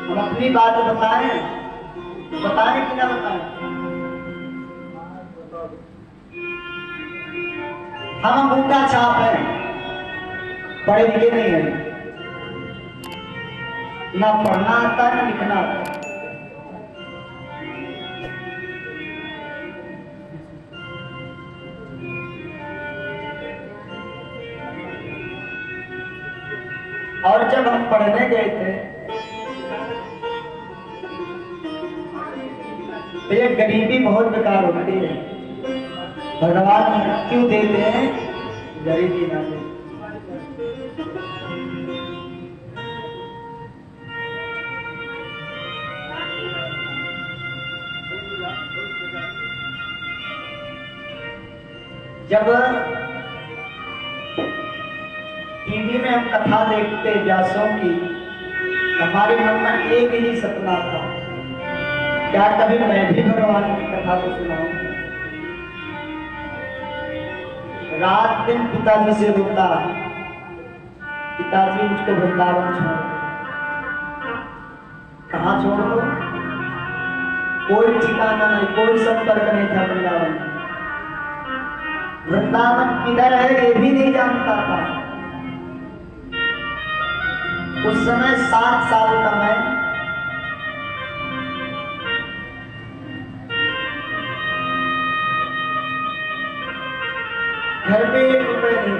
हम अपनी बात बताएं, बताएं कि ना बताएं? हम अंगूठा छाप हैं, पढ़े लिखे नहीं हैं, ना पढ़ना आता ना लिखना आता। और जब हम पढ़ने गए थे तो ये गरीबी बहुत बेकार होती है। भगवान मृत्यु देते हैं, गरीबी ना दे। जब टीवी में हम कथा देखते व्यासों की, हमारे मन में एक ही सपना था, क्या कभी मैं भी भगवान की कथा को सुनाऊं? रात दिन पिताजी से रोता, पिताजी मुझको वृंदावन छोड़ दो। कहाँ छोड़ दो? कोई ठिकाना नहीं, कोई संपर्क नहीं था वृंदावन। वृंदावन किधर है ये भी नहीं जानता था। उस समय 7 साल का मैं, घर पे 1 रुपए नहीं,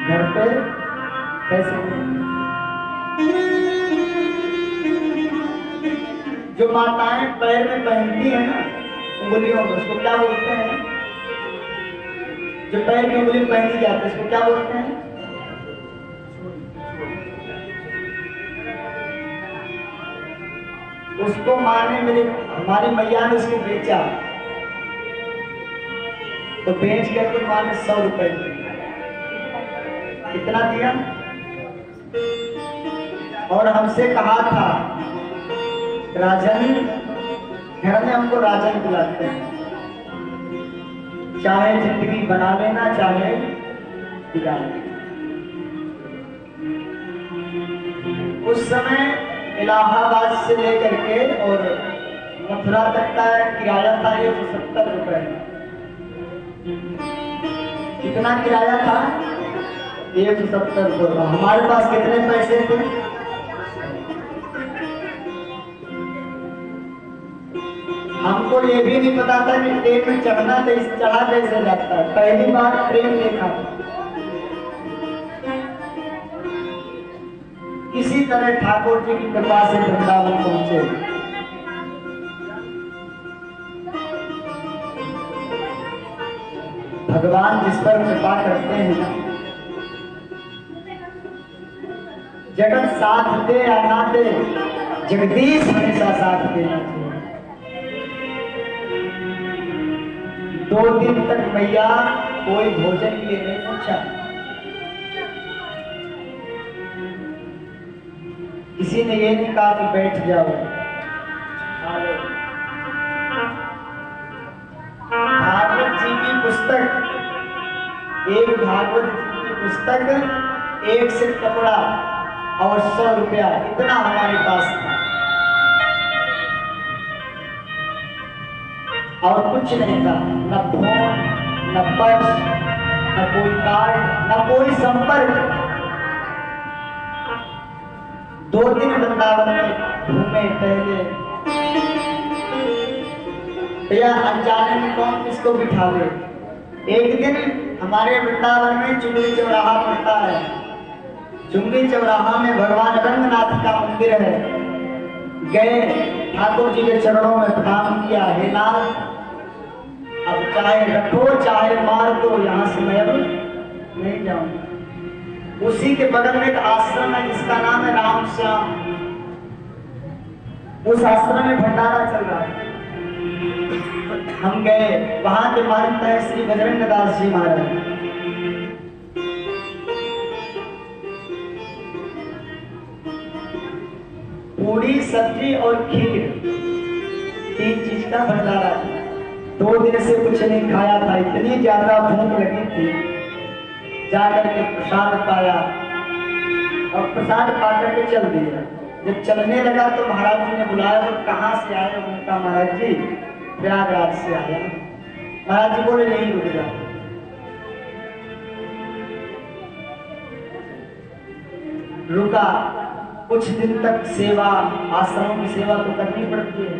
घर पे पैसे नहीं। जो माताएं पैर में पहनती है ना उंगलियों में, उसको क्या बोलते हैं? जो पैर में उंगली पहनी जाती है उसको क्या बोलते हैं? उसको माँ ने, हमारी मैया ने उसको बेचा, तो बेच करके माँ ने 100 रुपए दिए। कितना दिया? और हमसे कहा था, राजन, घर में हमको राजन बुलाते हैं, चाहे जिंदगी बना लेना चाहे बिगाड़ लेना। उस समय इलाहाबाद से लेकर के और मथुरा तक का किराया था 170 रुपए। कितना किराया था? 170 रुपए। हमारे पास कितने पैसे थे? हमको ये भी नहीं पता था कि ट्रेन में चढ़ना चढ़ा कैसे जाता है। पहली बार ट्रेन देखा, इसी तरह ठाकुर जी की कृपा से वृंदावन पहुंचे। भगवान जिस पर कृपा करते हैं ना, जगत साथ दे या ना दे, जगदीश हमेशा साथ देना चाहिए। 2 दिन तक मैया कोई भोजन के लिए नहीं पूछा, किसी ने ये नहीं कहा कि बैठ जाओ। भागवत जी की पुस्तक, एक भागवत जी की पुस्तक, 1 सेट कपड़ा और 100 रुपया, इतना हमारे पास था और कुछ नहीं था। न फोन, न पर्स, न कोई कार्ड, न कोई संपर्क। 2 दिन वृंदावन में घूमे टहले, या अनजाने में कौन किसको बिठा ले। एक दिन हमारे वृंदावन में चुंगी चौराहा पड़ता है। चुंगी चौराहा में भगवान रंगनाथ का मंदिर है। गए, ठाकुर जी के चरणों में प्रणाम किया, हे नाथ, अब चाहे रखो चाहे मार दो, यहाँ से मैं अब नहीं जाऊंगा। उसी के बगल में एक आश्रम है जिसका नाम है राम श्याम। उस आश्रम में भंडारा चल रहा है। हम गए, वहां के महंत है श्री बजरंग दास जी महाराज। पूरी सब्जी और खीर, 3 चीज का भंडारा था। 2 दिन से कुछ नहीं खाया था, इतनी ज्यादा भूख लगी थी। जाकर के प्रसाद पाया और प्रसाद पा करके चल दिया। जब चलने लगा तो महाराज जी ने बुलाया, वो कहाँ से आए? उन्होंने कहा महाराज जी प्रयागराज से आया। महाराज जी बोले नहीं रुक जा। रुका, कुछ दिन तक सेवा, आश्रमों की सेवा तो करनी पड़ती है।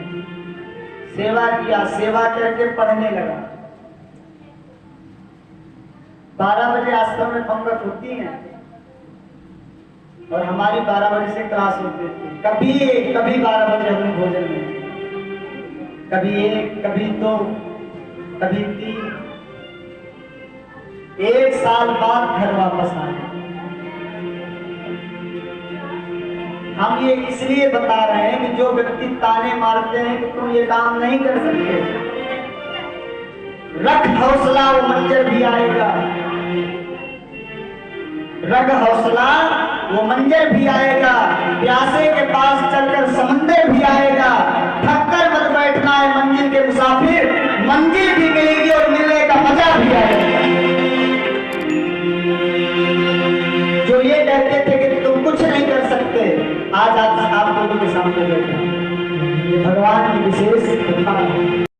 सेवा किया, सेवा करके पढ़ने लगा। 12 बजे आश्रम में पंगत होती है और हमारी 12 बजे से क्लास होती थी। कभी 12 बजे हमने भोजन में, कभी 1, कभी 2, कभी 3। 1 साल बाद घर वापस आए। हम ये इसलिए बता रहे हैं कि जो व्यक्ति ताने मारते हैं कि तुम ये काम नहीं कर सकते, रख हौसला, वो मंजर भी आएगा। रख हौसला, वो मंजर भी आएगा। प्यासे के पास चलकर समंदर भी आएगा। थककर मत बैठना है मंजिल के मुसाफिर, मंजिल भी मिलेगी और मिलने का मजा भी आएगा। जो ये कहते थे कि तुम कुछ नहीं कर सकते, आज आप लोगों के सामने बैठे। ये भगवान की विशेष कृपा है।